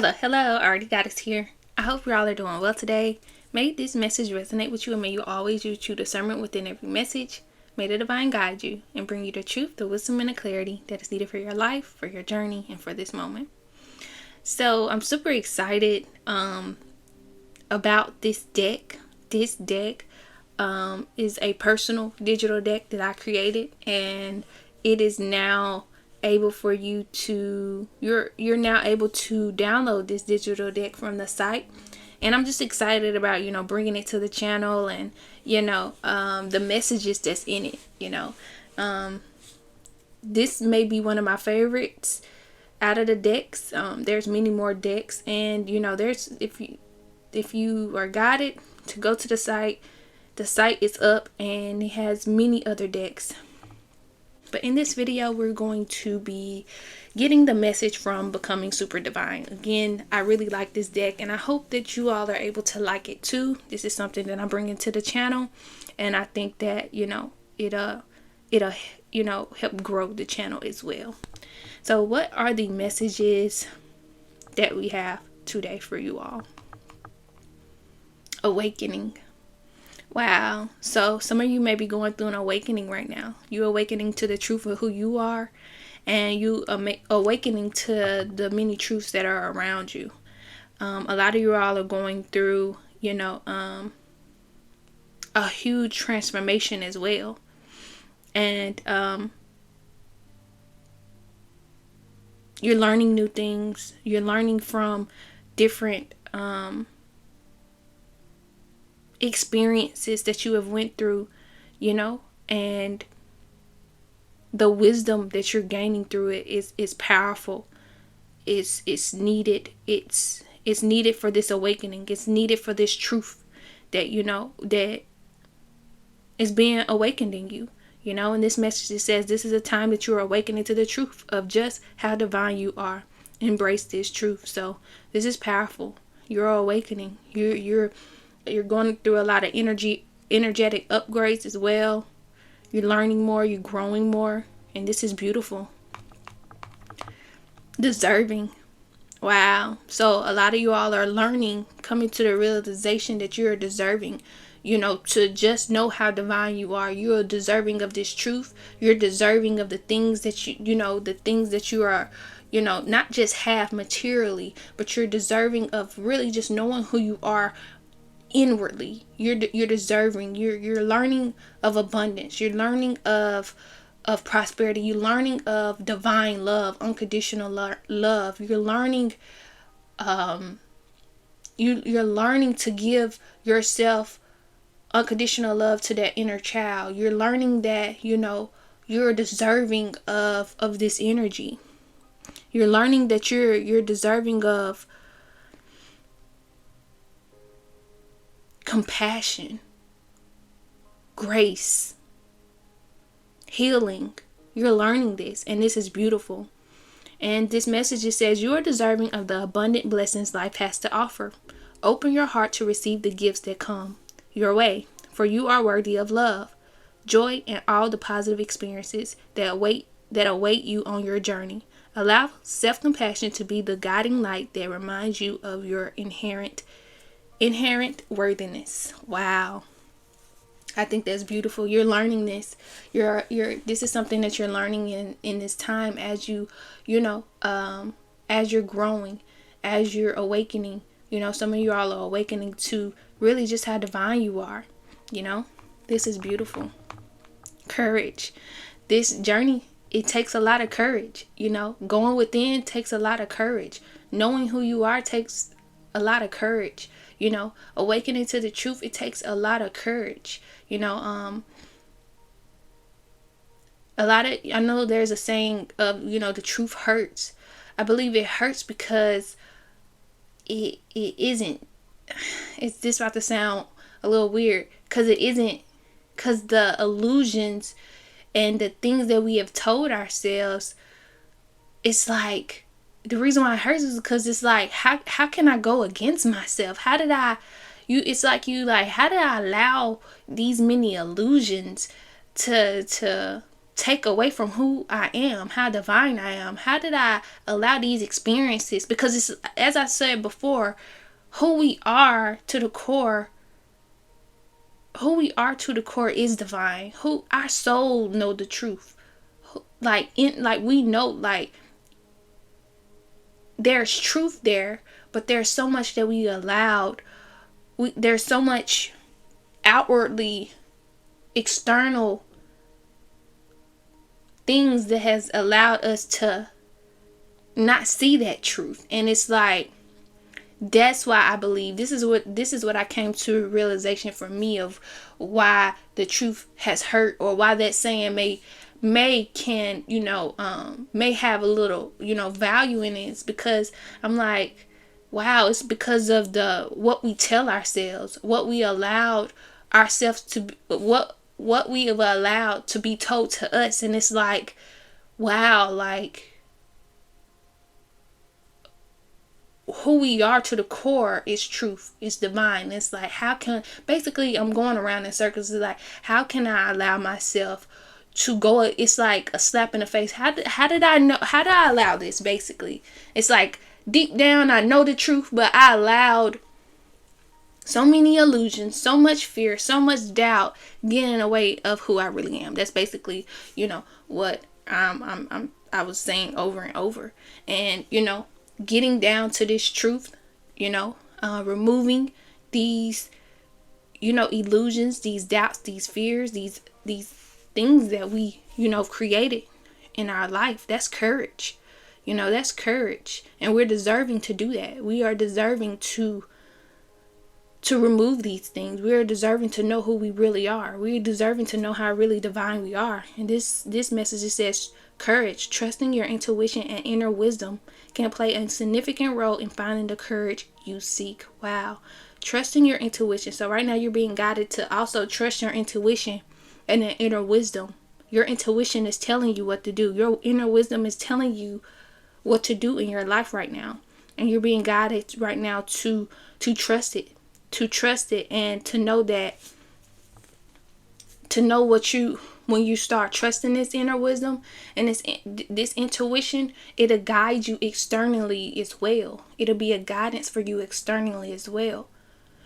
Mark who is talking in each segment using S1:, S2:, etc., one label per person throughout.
S1: Hello, Already Goddess here. I hope you all are doing well today. May this message resonate with you and may you always use true discernment within every message. May the divine guide you and bring you the truth, the wisdom, and the clarity that is needed for your life, for your journey, and for this moment. So I'm super excited about this deck. This deck is a personal digital deck that I created, and it is now able for you to you're now able to download this digital deck from the site. And I'm just excited about bringing it to the channel, and the messages that's in it. This may be one of my favorites out of the decks. There's many more decks, and there's if you are guided to go to the site is up and it has many other decks. But in this video, we're going to be getting the message from Becoming Super Divine. Again, I really like this deck, and I hope that you all are able to like it too. This is something that I'm bringing to the channel, and I think that it'll help grow the channel as well. So what are the messages that we have today for you all? Awakening. Wow. So some of you may be going through an awakening right now. You're awakening to the truth of who you are, and you are awakening to the many truths that are around you. A lot of you all are going through, a huge transformation as well. And you're learning new things. You're learning from different experiences that you have went through, and the wisdom that you're gaining through it is powerful. It's needed. It's needed for this awakening. It's needed for this truth that that is being awakened in you. And this message, it says this is a time that you are awakening to the truth of just how divine you are. Embrace this truth. So this is powerful. You're awakening. You're going through a lot of energetic upgrades as well. You're learning more, you're growing more, and this is beautiful. Deserving. Wow. So a lot of you all are learning, coming to the realization that you're deserving, to just know how divine you are. You're deserving of this truth. You're deserving of the things that the things that you are, not just have materially, but you're deserving of really just knowing who you are inwardly. You're deserving. You're learning of abundance. You're learning of prosperity. You're learning of divine love, unconditional love. You're learning you're learning to give yourself unconditional love to that inner child. You're learning that you're deserving of this energy. You're learning that you're deserving of compassion, grace, healing. You're learning this, and this is beautiful. And this message, it says you are deserving of the abundant blessings life has to offer. Open your heart to receive the gifts that come your way, for you are worthy of love, joy, and all the positive experiences that await you on your journey. Allow self-compassion to be the guiding light that reminds you of your inherent worthiness. Wow. I think that's beautiful. You're learning this. This is something that you're learning in this time as as you're growing, as you're awakening. Some of you all are awakening to really just how divine you are. This is beautiful. Courage. This journey, it takes a lot of courage. Going within takes a lot of courage. Knowing who you are takes a lot of courage. Awakening to the truth, it takes a lot of courage. I know there's a saying of, the truth hurts. I believe it hurts because it isn't, it's just about to sound a little weird, because the illusions and the things that we have told ourselves, it's like, the reason why it hurts is because it's like, how can I go against myself? How did I allow these many illusions to take away from who I am, how divine I am? How did I allow these experiences? Because it's, as I said before, who we are to the core, is divine. Who our soul know the truth. Like we know, like, there's truth there, but there's so much that we allowed. There's so much outwardly external things that has allowed us to not see that truth. And it's like, that's why I believe this is what I came to realization for me of why the truth has hurt, or why that saying may have a little, value in it. It's because I'm like, wow, it's because of what we tell ourselves, what we allowed ourselves to, what we have allowed to be told to us. And it's like, wow, like, who we are to the core is truth, is divine. It's like, basically I'm going around in circles. It's like, how can I allow myself to go? It's like a slap in the face. How did I know? How did I allow this? Basically, it's like, deep down I know the truth, but I allowed so many illusions, so much fear, so much doubt getting in the way of who I really am. That's basically, what I was saying over and over. And, getting down to this truth, removing these, illusions, these doubts, these fears, these things that we, created in our life. That's courage. That's courage. And we're deserving to do that. We are deserving to remove these things. We are deserving to know who we really are. We're deserving to know how really divine we are. And this message, it says, courage, trusting your intuition and inner wisdom can play a significant role in finding the courage you seek. Wow. Trusting your intuition. So right now you're being guided to also trust your intuition and the inner wisdom. Your intuition is telling you what to do. Your inner wisdom is telling you what to do in your life right now. And you're being guided right now to trust it. To trust it, and to know when you start trusting this inner wisdom and this intuition, it'll guide you externally as well. It'll be a guidance for you externally as well.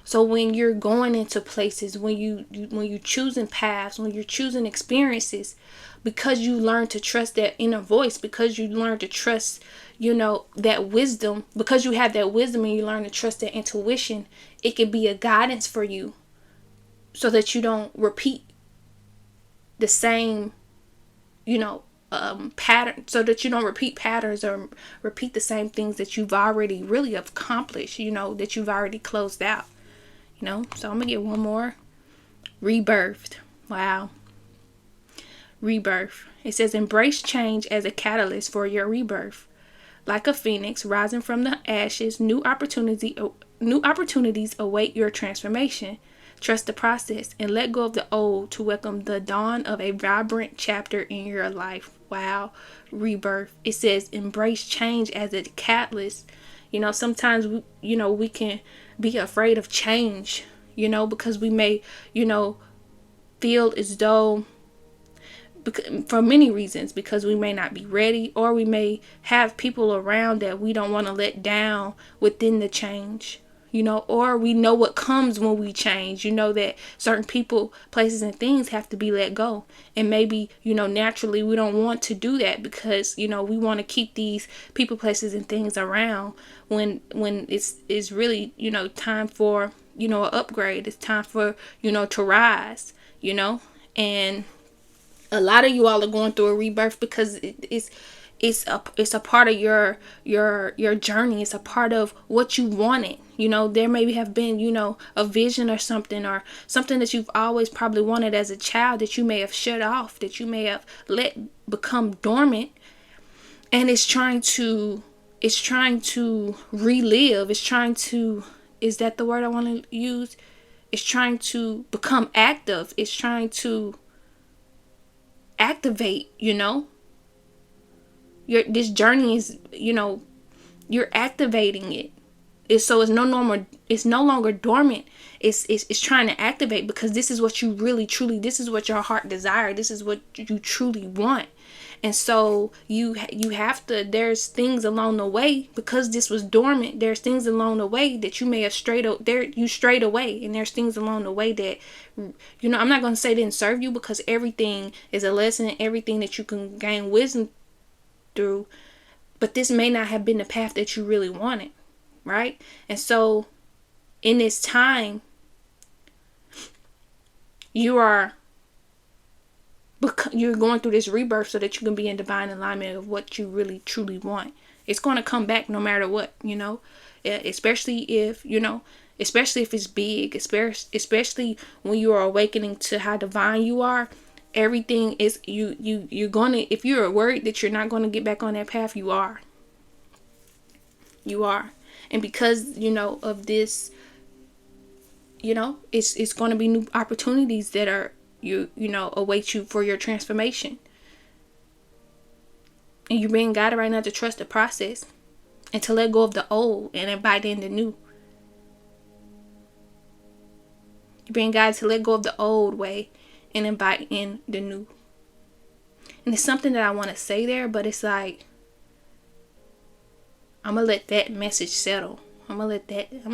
S1: So when you're going into places, when you're choosing paths, when you're choosing experiences, because you learn to trust that inner voice, because you learn to trust, that wisdom, because you have that wisdom and you learn to trust that intuition, it can be a guidance for you so that you don't repeat the same, pattern, so that you don't repeat patterns or repeat the same things that you've already really accomplished, that you've already closed out. So I'm gonna get one more. Rebirthed. Wow. Rebirth. It says, embrace change as a catalyst for your rebirth. Like a phoenix rising from the ashes, new opportunities await your transformation. Trust the process and let go of the old to welcome the dawn of a vibrant chapter in your life. Wow. Rebirth. It says, embrace change as a catalyst. Sometimes we can be afraid of change, because we may, feel as though, for many reasons, because we may not be ready, or we may have people around that we don't want to let down within the change, or we know what comes when we change, that certain people, places, and things have to be let go. And maybe, naturally we don't want to do that because, we want to keep these people, places, and things around when it's really, time for, an upgrade. It's time for, to rise, and a lot of you all are going through a rebirth because it's a part of your journey. It's a part of what you wanted. There maybe have been, a vision or something that you've always probably wanted as a child that you may have shut off, that you may have let become dormant, and it's trying to relive. Is that the word I want to use? It's trying to become active. It's trying to activate, this journey is, you're activating it. It's no longer dormant. It's trying to activate, because this is what you really truly, this is what your heart desire, this is what you truly want. And so you have to, there's things along the way, because this was dormant, there's things along the way that you may have strayed away, and there's things along the way that, I'm not going to say didn't serve you, because everything is a lesson, and everything that you can gain wisdom through, but this may not have been the path that you really wanted, right? And so in this time, you're going through this rebirth so that you can be in divine alignment of what you really truly want. It's going to come back no matter what, especially if it's big, especially when you are awakening to how divine you are. Everything is, you're going to, if you're worried that you're not going to get back on that path, you are. And because, of this, it's going to be new opportunities that are, await you for your transformation. And you're being guided right now to trust the process and to let go of the old and invite in the new. You're being guided to let go of the old way and invite in the new. And it's something that I want to say there, but it's like, I'm going to let that message settle. I'm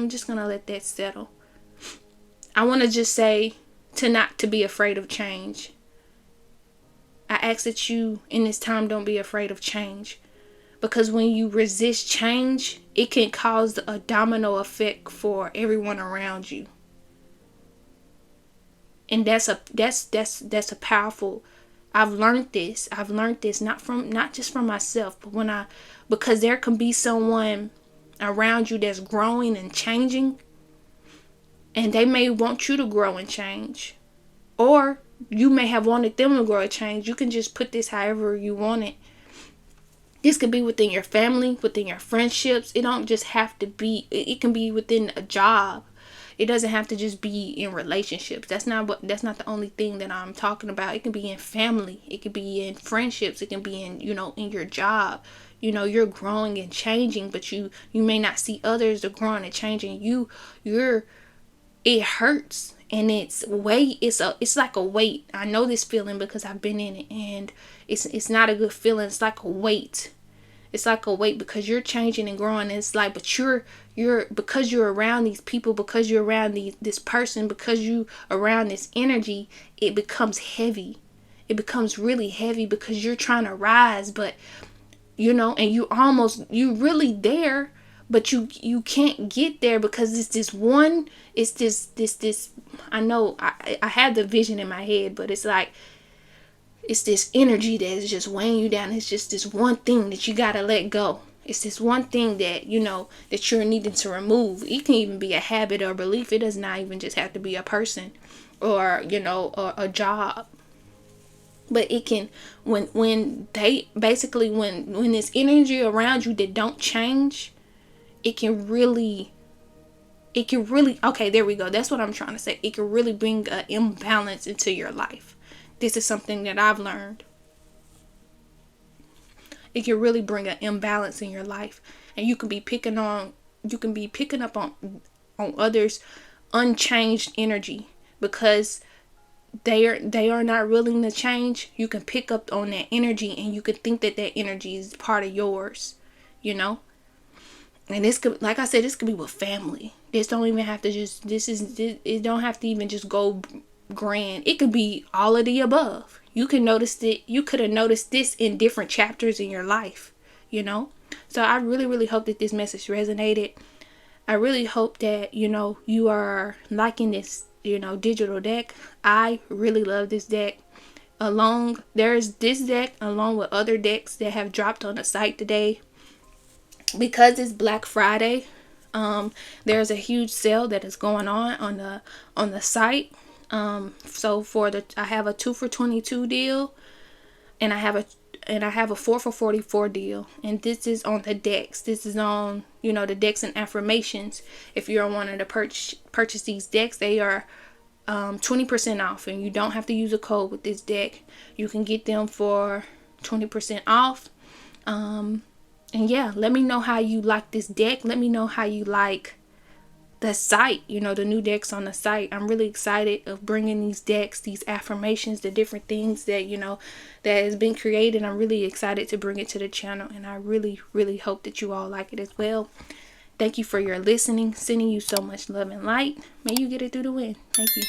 S1: just going to let that settle. I want to just say not to be afraid of change. I ask that you in this time don't be afraid of change, because when you resist change, it can cause a domino effect for everyone around you. And that's a powerful, I've learned this not just from myself, but because there can be someone around you that's growing and changing, and they may want you to grow and change, or you may have wanted them to grow and change. You can just put this however you want it. This could be within your family, within your friendships. It don't just have to be, it can be within a job. It doesn't have to just be in relationships. That's not the only thing that I'm talking about. It can be in family. It can be in friendships. It can be in, in your job. You're growing and changing, but you may not see others are growing and changing. It hurts, and it's like a weight. I know this feeling because I've been in it, and it's not a good feeling. It's like a weight. It's like a weight because you're changing and growing. And it's like, but you're because you're around these people, because you're around this person, because you around this energy, it becomes heavy. It becomes really heavy because you're trying to rise, but and you really there, but you can't get there because it's this I know I have the vision in my head, but it's like, it's this energy that is just weighing you down. It's just this one thing that you gotta let go. It's this one thing that that you're needing to remove. It can even be a habit or belief. It does not even just have to be a person or or a job. But it can, when this energy around you that don't change, it can really, okay, there we go. That's what I'm trying to say. It can really bring an imbalance into your life. This is something that I've learned. It can really bring an imbalance in your life, and you can be picking up on others' unchanged energy because they are not willing to change. You can pick up on that energy, and you can think that energy is part of yours, And this could, like I said, this could be with family. This don't even have to just, it don't have to even just go grand. It could be all of the above. You could have noticed this in different chapters in your life, So I really, really hope that this message resonated. I really hope that, you are liking this, digital deck. I really love this deck. There's this deck along with other decks that have dropped on the site today. Because it's Black Friday, there's a huge sale that is going on the site. So I have a 2 for $22 deal, and I have a 4 for $44 deal, and this is on the decks. This is on the decks and affirmations. If you're wanting to purchase these decks, they are 20% off, and you don't have to use a code with this deck. You can get them for 20% off. And yeah, let me know how you like this deck. Let me know how you like the site, you know, the new decks on the site. I'm really excited of bringing these decks, these affirmations, the different things that, you know, that has been created. I'm really excited to bring it to the channel, and I really, really hope that you all like it as well. Thank you for your listening. Sending you so much love and light. May you get it through the wind. Thank you.